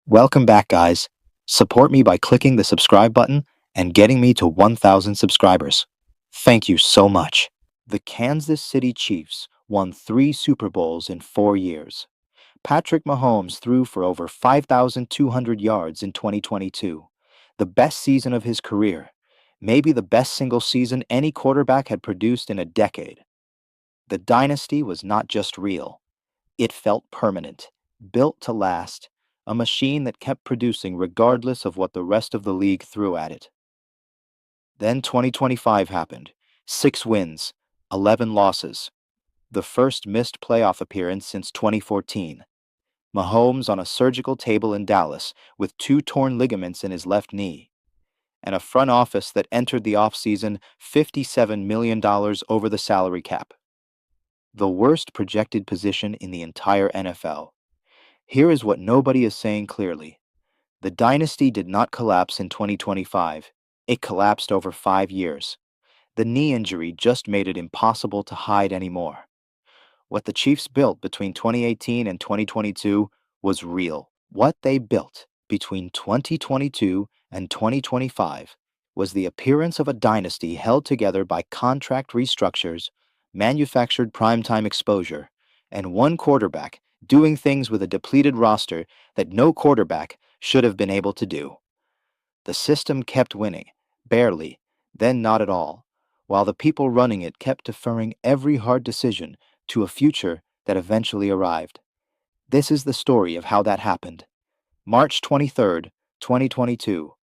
Welcome back, guys. Support me by clicking the subscribe button and getting me to 1,000 subscribers. Thank you so much. The Kansas City Chiefs won 3 Super Bowls in 4 years. Patrick Mahomes threw for over 5,200 yards in 2022, the best season of his career, maybe the best single season any quarterback had produced in a decade. The dynasty was not just real, it felt permanent, built to last, a machine that kept producing regardless of what the rest of the league threw at it. Then 2025 happened. 6 wins, 11 losses. The first missed playoff appearance since 2014. Mahomes on a surgical table in Dallas with 2 torn ligaments in his left knee. And a front office that entered the offseason $57 million over the salary cap. The worst projected position in the entire NFL. Here is what nobody is saying clearly. The dynasty did not collapse in 2025. It collapsed over 5 years. The knee injury just made it impossible to hide anymore. What the Chiefs built between 2018 and 2022 was real. What they built between 2022 and 2025 was the appearance of a dynasty held together by contract restructures, manufactured primetime exposure, and one quarterback doing things with a depleted roster that no quarterback should have been able to do. The system kept winning, barely, then not at all, while the people running it kept deferring every hard decision to a future that eventually arrived. This is the story of how that happened. March 23rd, 2022.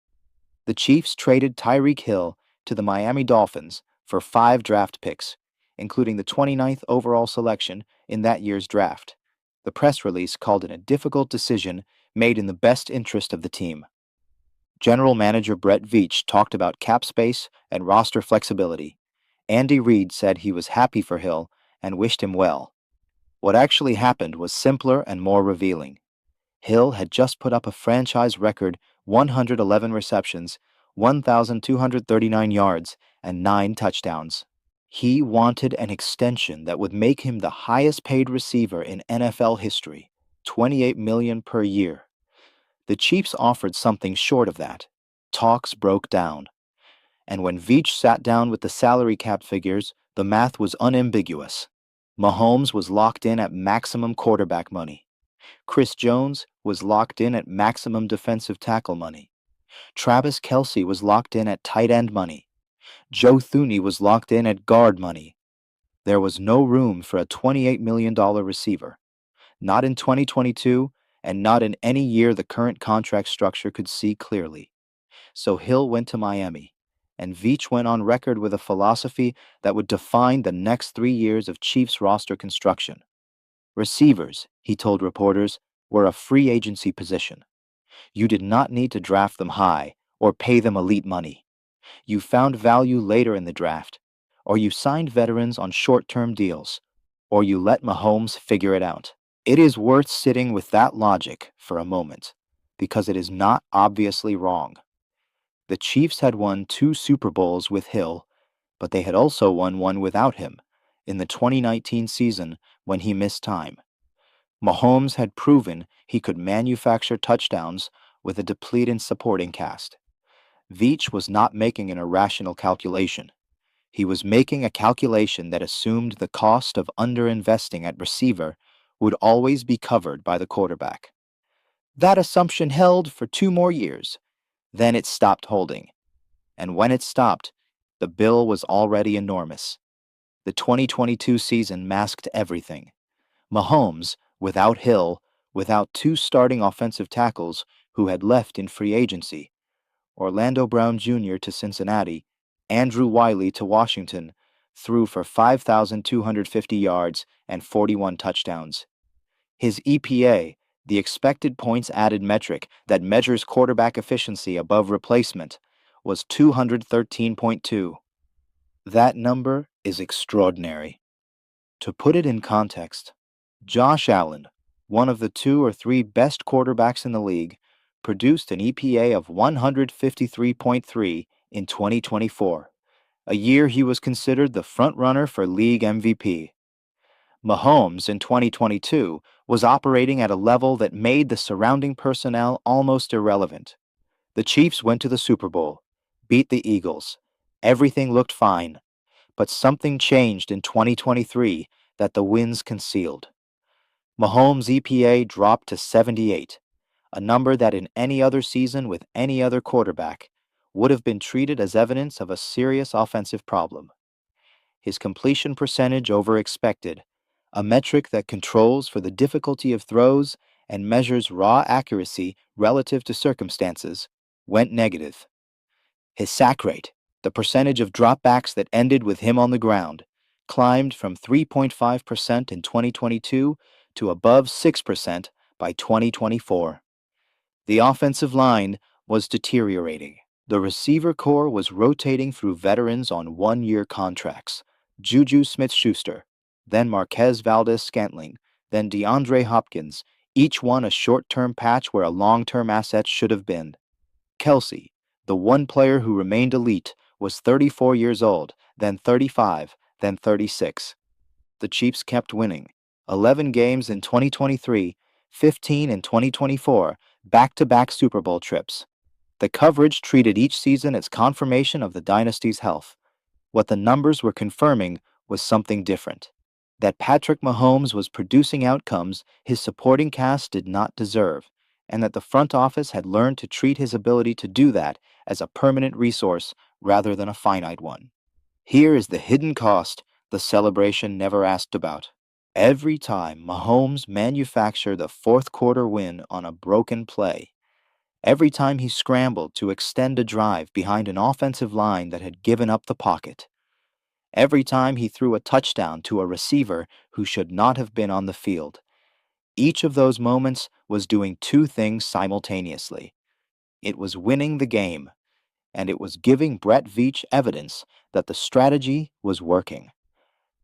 The Chiefs traded Tyreek Hill to the Miami Dolphins for 5 draft picks, including the 29th overall selection in that year's draft. The press release called it a difficult decision made in the best interest of the team. General Manager Brett Veach talked about cap space and roster flexibility. Andy Reid said he was happy for Hill and wished him well. What actually happened was simpler and more revealing. Hill had just put up a franchise record 111 receptions, 1,239 yards, and 9 touchdowns. He wanted an extension that would make him the highest paid receiver in NFL history, $28 million per year. The Chiefs offered something short of that. Talks broke down. And when Veach sat down with the salary cap figures, the math was unambiguous. Mahomes was locked in at maximum quarterback money. Chris Jones was locked in at maximum defensive tackle money. Travis Kelce was locked in at tight end money. Joe Thuney was locked in at guard money. There was no room for a $28 million receiver. Not in 2022, and not in any year the current contract structure could see clearly. So Hill went to Miami, and Veach went on record with a philosophy that would define the next 3 years of Chiefs roster construction. Receivers, he told reporters, were a free agency position. You did not need to draft them high or pay them elite money. You found value later in the draft, or you signed veterans on short-term deals, or you let Mahomes figure it out. It is worth sitting with that logic for a moment, because it is not obviously wrong. The Chiefs had won 2 Super Bowls with Hill, but they had also won one without him, in the 2019 season when he missed time. Mahomes had proven he could manufacture touchdowns with a depleted supporting cast. Veach was not making an irrational calculation. He was making a calculation that assumed the cost of underinvesting at receiver would always be covered by the quarterback. That assumption held for 2 more years. Then it stopped holding. And when it stopped, the bill was already enormous. The 2022 season masked everything. Mahomes, without Hill, without 2 starting offensive tackles who had left in free agency, Orlando Brown Jr. to Cincinnati, Andrew Wiley to Washington, threw for 5,250 yards and 41 touchdowns. His EPA, the expected points added metric that measures quarterback efficiency above replacement, was 213.2. That number is extraordinary. To put it in context, Josh Allen, one of the 2 or 3 best quarterbacks in the league, produced an EPA of 153.3 in 2024, a year he was considered the front-runner for league MVP. Mahomes in 2022 was operating at a level that made the surrounding personnel almost irrelevant. The Chiefs went to the Super Bowl, beat the Eagles. Everything looked fine, but something changed in 2023 that the wins concealed. Mahomes' EPA dropped to 78, a number that in any other season with any other quarterback would have been treated as evidence of a serious offensive problem. His completion percentage over expected, a metric that controls for the difficulty of throws and measures raw accuracy relative to circumstances, went negative. His sack rate, the percentage of dropbacks that ended with him on the ground, climbed from 3.5% in 2022 to above 6% by 2024. The offensive line was deteriorating. The receiver core was rotating through veterans on one-year contracts. Juju Smith-Schuster, then Marquez Valdez-Scantling, then DeAndre Hopkins, each one a short-term patch where a long-term asset should have been. Kelsey, the one player who remained elite, was 34 years old, then 35, then 36. The Chiefs kept winning. 11 games in 2023, 15 in 2024, back-to-back Super Bowl trips. The coverage treated each season as confirmation of the dynasty's health. What the numbers were confirming was something different. That Patrick Mahomes was producing outcomes his supporting cast did not deserve, and that the front office had learned to treat his ability to do that as a permanent resource rather than a finite one. Here is the hidden cost the celebration never asked about. Every time Mahomes manufactured the fourth quarter win on a broken play, every time he scrambled to extend a drive behind an offensive line that had given up the pocket, every time he threw a touchdown to a receiver who should not have been on the field, each of those moments was doing two things simultaneously. It was winning the game, and it was giving Brett Veach evidence that the strategy was working.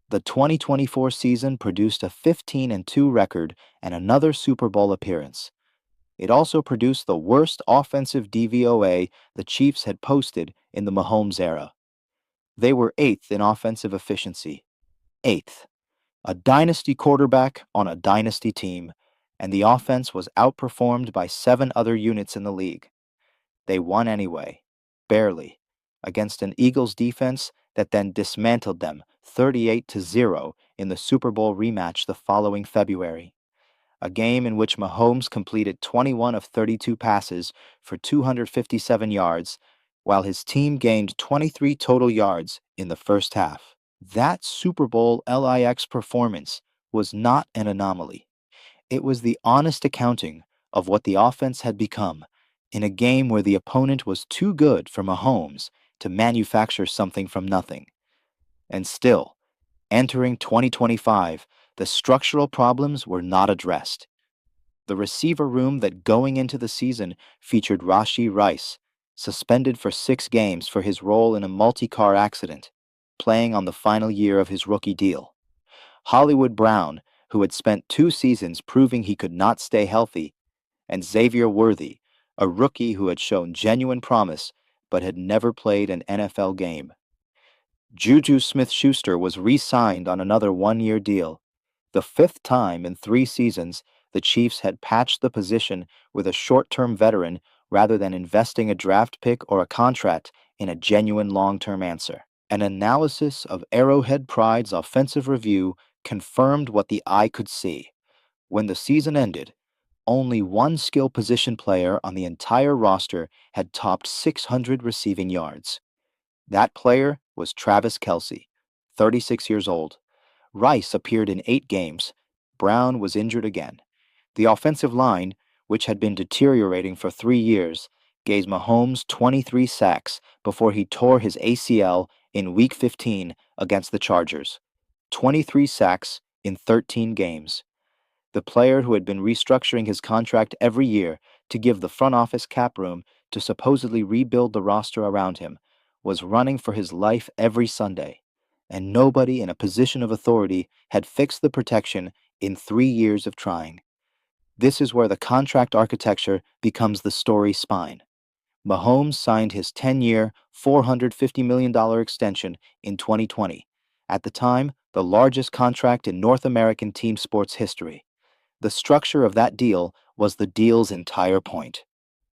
The 2024 season produced a 15-2 record and another Super Bowl appearance. It also produced the worst offensive DVOA the Chiefs had posted in the Mahomes era. They were 8th in offensive efficiency. 8th. A dynasty quarterback on a dynasty team, and the offense was outperformed by 7 other units in the league. They won anyway, barely, against an Eagles defense that then dismantled them 38-0 in the Super Bowl rematch the following February. A game in which Mahomes completed 21 of 32 passes for 257 yards, while his team gained 23 total yards in the first half. That Super Bowl LIX performance was not an anomaly. It was the honest accounting of what the offense had become in a game where the opponent was too good for Mahomes to manufacture something from nothing. And still, entering 2025, the structural problems were not addressed. The receiver room that going into the season featured Rashee Rice, suspended for 6 games for his role in a multi-car accident, playing on the final year of his rookie deal. Hollywood Brown, who had spent 2 seasons proving he could not stay healthy, and Xavier Worthy, a rookie who had shown genuine promise but had never played an NFL game. Juju Smith-Schuster was re-signed on another 1-year deal, the 5th time in 3 seasons the Chiefs had patched the position with a short-term veteran rather than investing a draft pick or a contract in a genuine long-term answer. An analysis of Arrowhead Pride's offensive review confirmed what the eye could see. When the season ended, only one skill position player on the entire roster had topped 600 receiving yards. That player was Travis Kelce, 36 years old. Rice appeared in 8 games. Brown was injured again. The offensive line, which had been deteriorating for 3 years, gave Mahomes 23 sacks before he tore his ACL in Week 15 against the Chargers. 23 sacks in 13 games. The player who had been restructuring his contract every year to give the front office cap room to supposedly rebuild the roster around him was running for his life every Sunday, and nobody in a position of authority had fixed the protection in 3 years of trying. This is where the contract architecture becomes the story spine. Mahomes signed his 10-year, $450 million extension in 2020, at the time the largest contract in North American team sports history. The structure of that deal was the deal's entire point.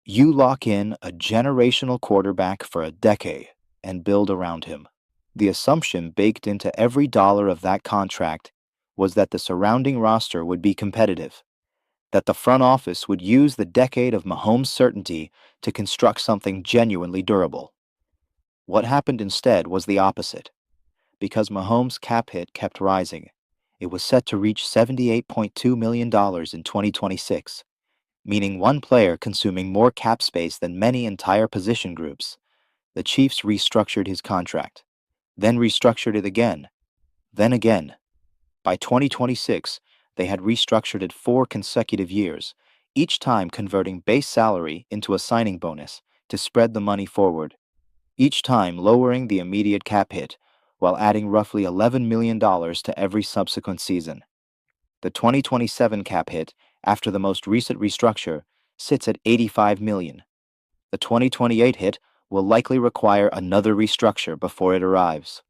You lock in a generational quarterback for a decade and build around him. The assumption baked into every dollar of that contract was that the surrounding roster would be competitive, that the front office would use the decade of Mahomes' certainty to construct something genuinely durable. What happened instead was the opposite. Because Mahomes' cap hit kept rising, it was set to reach $78.2 million in 2026, meaning one player consuming more cap space than many entire position groups. The Chiefs restructured his contract, then restructured it again, then again. By 2026, they had restructured it 4 consecutive years, each time converting base salary into a signing bonus to spread the money forward, each time lowering the immediate cap hit while adding roughly $11 million to every subsequent season. The 2027 cap hit, after the most recent restructure, sits at $85 million. The 2028 hit will likely require another restructure before it arrives.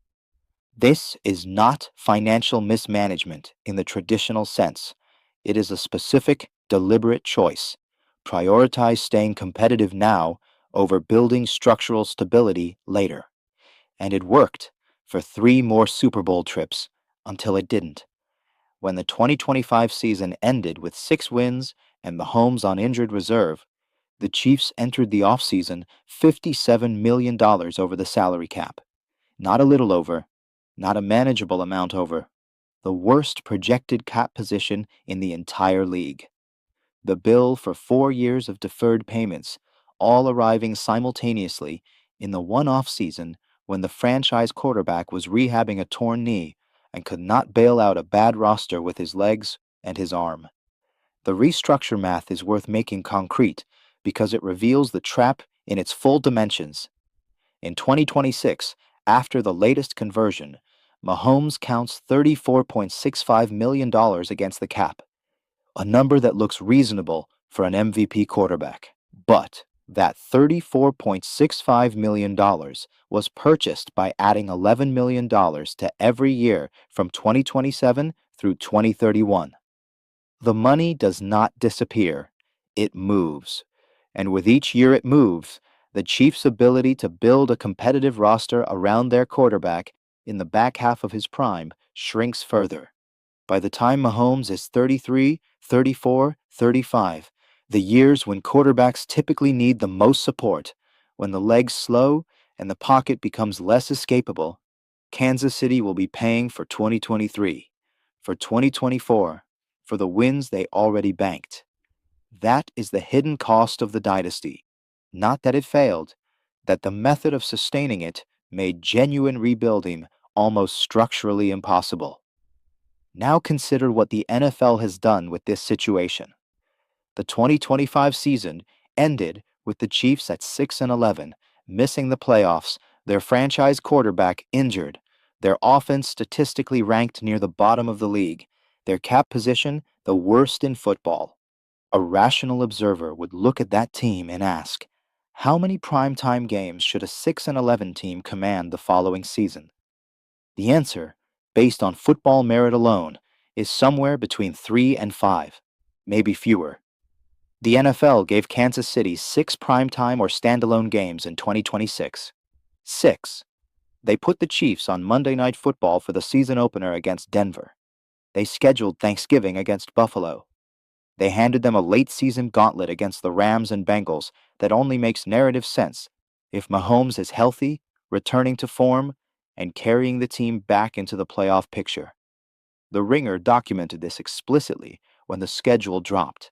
This is not financial mismanagement in the traditional sense. It is a specific, deliberate choice. Prioritize staying competitive now over building structural stability later. And it worked for 3 more Super Bowl trips until it didn't. When the 2025 season ended with 6 wins and Mahomes on injured reserve, the Chiefs entered the offseason $57 million over the salary cap. Not a little over, not a manageable amount over. The worst projected cap position in the entire league. The bill for 4 years of deferred payments, all arriving simultaneously in the one off-season when the franchise quarterback was rehabbing a torn knee and could not bail out a bad roster with his legs and his arm. The restructure math is worth making concrete because it reveals the trap in its full dimensions. In 2026, after the latest conversion, Mahomes counts $34.65 million against the cap, a number that looks reasonable for an MVP quarterback. But that $34.65 million was purchased by adding $11 million to every year from 2027 through 2031. The money does not disappear, it moves. And with each year it moves, the Chiefs' ability to build a competitive roster around their quarterback in the back half of his prime shrinks further. By the time Mahomes is 33, 34, 35, the years when quarterbacks typically need the most support, when the legs slow and the pocket becomes less escapable, Kansas City will be paying for 2023, for 2024, for the wins they already banked. That is the hidden cost of the dynasty. Not that it failed, that the method of sustaining it made genuine rebuilding almost structurally impossible. Now consider what the NFL has done with this situation. The 2025 season ended with the Chiefs at 6-11, missing the playoffs, their franchise quarterback injured, their offense statistically ranked near the bottom of the league, their cap position the worst in football. A rational observer would look at that team and ask, how many primetime games should a 6-11 team command the following season? The answer, based on football merit alone, is somewhere between 3 and 5, maybe fewer. The NFL gave Kansas City 6 primetime or standalone games in 2026. 6. They put the Chiefs on Monday Night Football for the season opener against Denver. They scheduled Thanksgiving against Buffalo. They handed them a late-season gauntlet against the Rams and Bengals that only makes narrative sense if Mahomes is healthy, returning to form, and carrying the team back into the playoff picture. The Ringer documented this explicitly when the schedule dropped.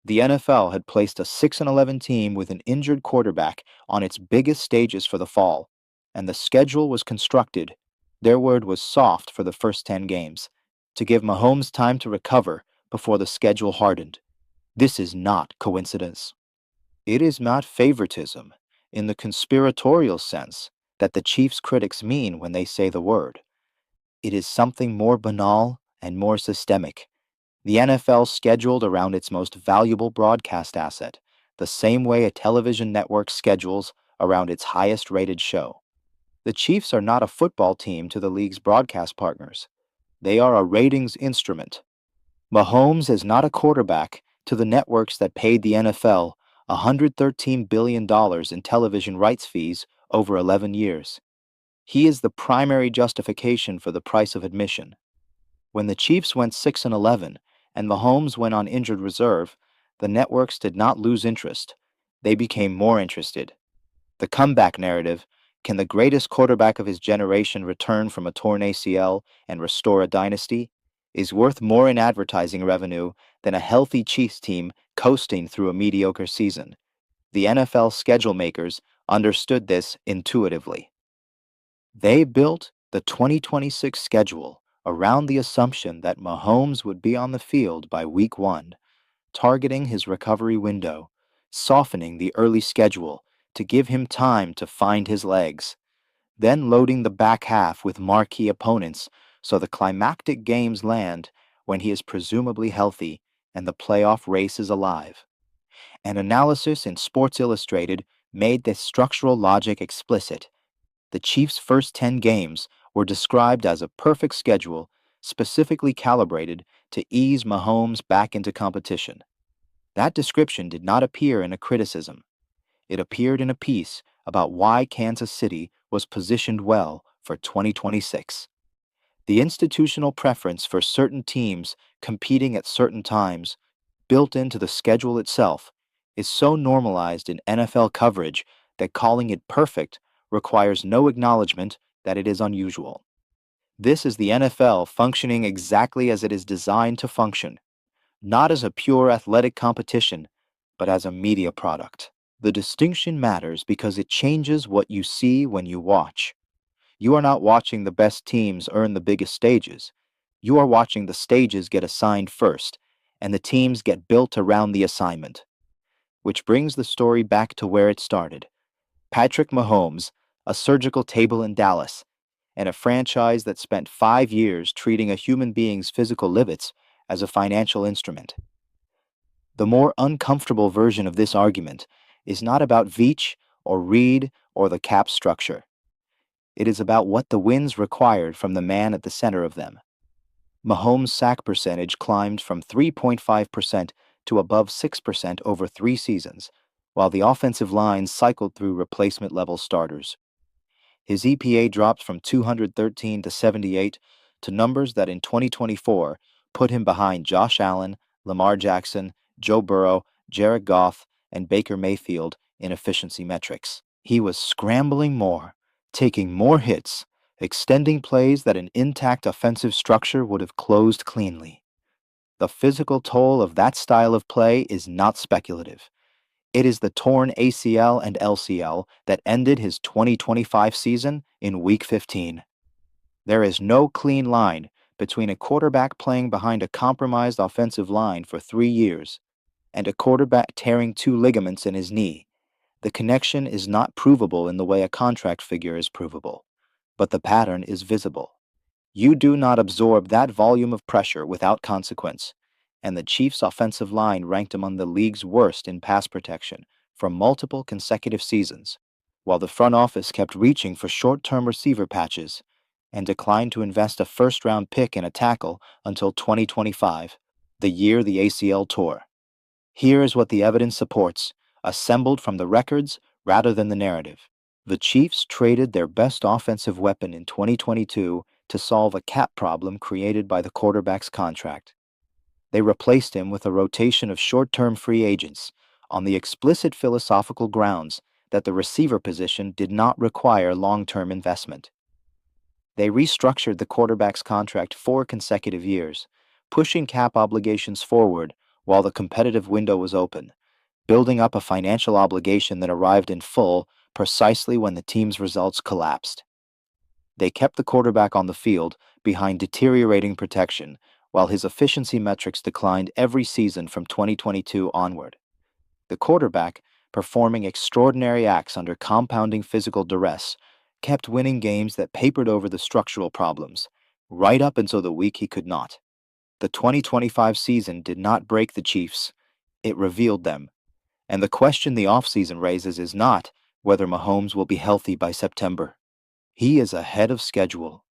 The NFL had placed a 6-11 team with an injured quarterback on its biggest stages for the fall, and the schedule was constructed, their word was soft for the first 10 games, to give Mahomes time to recover before the schedule hardened. This is not coincidence. It is not favoritism, in the conspiratorial sense that the Chiefs' critics mean when they say the word. It is something more banal and more systemic. The NFL scheduled around its most valuable broadcast asset, the same way a television network schedules around its highest-rated show. The Chiefs are not a football team to the league's broadcast partners. They are a ratings instrument. Mahomes is not a quarterback to the networks that paid the NFL $113 billion in television rights fees over 11 years. He is the primary justification for the price of admission. When the Chiefs went 6-11 and Mahomes went on injured reserve, the networks did not lose interest. They became more interested. The comeback narrative, can the greatest quarterback of his generation return from a torn ACL and restore a dynasty, is worth more in advertising revenue than a healthy Chiefs team coasting through a mediocre season. The NFL schedule makers understood this intuitively. They built the 2026 schedule around the assumption that Mahomes would be on the field by week 1, targeting his recovery window, softening the early schedule to give him time to find his legs, then loading the back half with marquee opponents so the climactic games land when he is presumably healthy and the playoff race is alive. An analysis in Sports Illustrated made this structural logic explicit. The Chiefs' first 10 games were described as a perfect schedule specifically calibrated to ease Mahomes back into competition. That description did not appear in a criticism. It appeared in a piece about why Kansas City was positioned well for 2026. The institutional preference for certain teams competing at certain times, built into the schedule itself, is so normalized in NFL coverage that calling it perfect requires no acknowledgement that it is unusual. This is the NFL functioning exactly as it is designed to function, not as a pure athletic competition, but as a media product. The distinction matters because it changes what you see when you watch. You are not watching the best teams earn the biggest stages. You are watching the stages get assigned first, and the teams get built around the assignment. Which brings the story back to where it started. Patrick Mahomes, a surgical table in Dallas, and a franchise that spent 5 years treating a human being's physical limits as a financial instrument. The more uncomfortable version of this argument is not about Veach or Reed or the cap structure. It is about what the wins required from the man at the center of them. Mahomes' sack percentage climbed from 3.5% to above 6% over 3 seasons, while the offensive line cycled through replacement-level starters. His EPA dropped from 213 to 78 to numbers that in 2024 put him behind Josh Allen, Lamar Jackson, Joe Burrow, Jared Goff, and Baker Mayfield in efficiency metrics. He was scrambling more, taking more hits, extending plays that an intact offensive structure would have closed cleanly. The physical toll of that style of play is not speculative. It is the torn ACL and LCL that ended his 2025 season in Week 15. There is no clean line between a quarterback playing behind a compromised offensive line for 3 years and a quarterback tearing 2 ligaments in his knee. The connection is not provable in the way a contract figure is provable, but the pattern is visible. You do not absorb that volume of pressure without consequence, and the Chiefs' offensive line ranked among the league's worst in pass protection for multiple consecutive seasons, while the front office kept reaching for short-term receiver patches and declined to invest a first-round pick in a tackle until 2025, the year the ACL tore. Here is what the evidence supports, assembled from the records rather than the narrative. The Chiefs traded their best offensive weapon in 2022 to solve a cap problem created by the quarterback's contract. They replaced him with a rotation of short-term free agents on the explicit philosophical grounds that the receiver position did not require long-term investment. They restructured the quarterback's contract 4 consecutive years, pushing cap obligations forward while the competitive window was open, building up a financial obligation that arrived in full precisely when the team's results collapsed. They kept the quarterback on the field behind deteriorating protection, while his efficiency metrics declined every season from 2022 onward. The quarterback, performing extraordinary acts under compounding physical duress, kept winning games that papered over the structural problems, right up until the week he could not. The 2025 season did not break the Chiefs, it revealed them. And the question the offseason raises is not whether Mahomes will be healthy by September. He is ahead of schedule.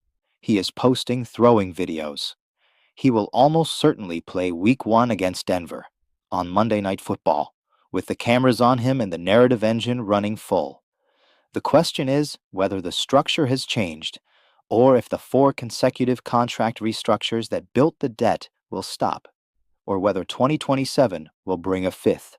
He is posting throwing videos. He will almost certainly play Week 1 against Denver on Monday Night Football, with the cameras on him and the narrative engine running full. The question is whether the structure has changed, or if the 4 consecutive contract restructures that built the debt will stop, or whether 2027 will bring a fifth.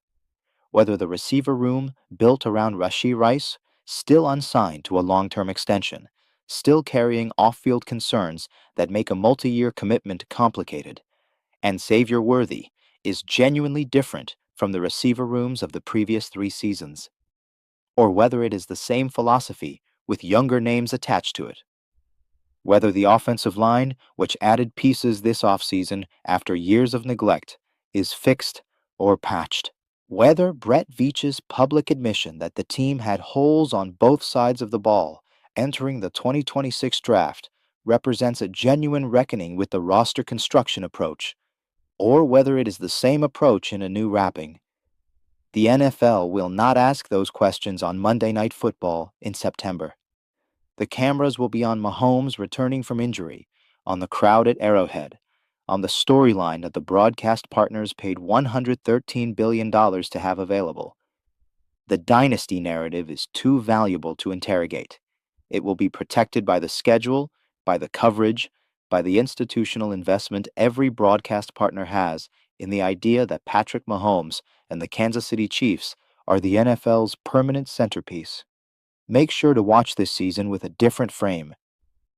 Whether the receiver room built around Rashee Rice, still unsigned to a long-term extension, still carrying off-field concerns that make a multi-year commitment complicated, and Xavier Worthy is genuinely different from the receiver rooms of the previous 3 seasons, or whether it is the same philosophy with younger names attached to it. Whether the offensive line, which added pieces this offseason after years of neglect, is fixed or patched. Whether Brett Veach's public admission that the team had holes on both sides of the ball entering the 2026 draft represents a genuine reckoning with the roster construction approach, or whether it is the same approach in a new wrapping. The NFL will not ask those questions on Monday Night Football in September. The cameras will be on Mahomes returning from injury, on the crowd at Arrowhead, on the storyline that the broadcast partners paid $113 billion to have available. The Dynasty narrative is too valuable to interrogate. It will be protected by the schedule, by the coverage, by the institutional investment every broadcast partner has in the idea that Patrick Mahomes and the Kansas City Chiefs are the NFL's permanent centerpiece. Make sure to watch this season with a different frame.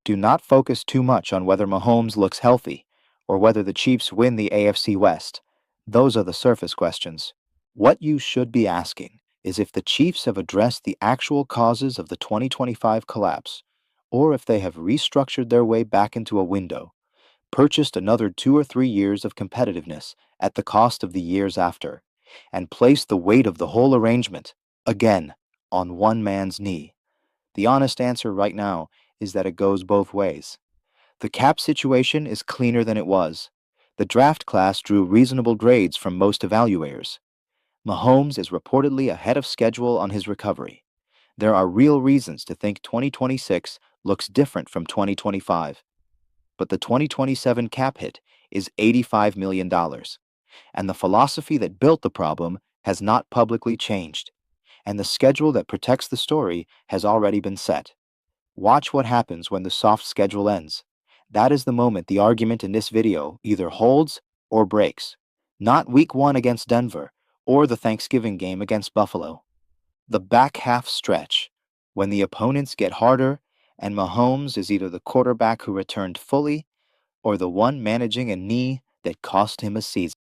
Do not focus too much on whether Mahomes looks healthy or whether the Chiefs win the AFC West. Those are the surface questions. What you should be asking is if the Chiefs have addressed the actual causes of the 2025 collapse, or if they have restructured their way back into a window, purchased another 2 or 3 years of competitiveness at the cost of the years after, and placed the weight of the whole arrangement, again, on one man's knee. The honest answer right now is that it goes both ways. The cap situation is cleaner than it was. The draft class drew reasonable grades from most evaluators. Mahomes is reportedly ahead of schedule on his recovery. There are real reasons to think 2026 looks different from 2025. But the 2027 cap hit is $85 million, and the philosophy that built the problem has not publicly changed, and the schedule that protects the story has already been set. Watch what happens when the soft schedule ends. That is the moment the argument in this video either holds or breaks. Not Week 1 against Denver or the Thanksgiving game against Buffalo. The back half stretch, when the opponents get harder and Mahomes is either the quarterback who returned fully or the one managing a knee that cost him a season.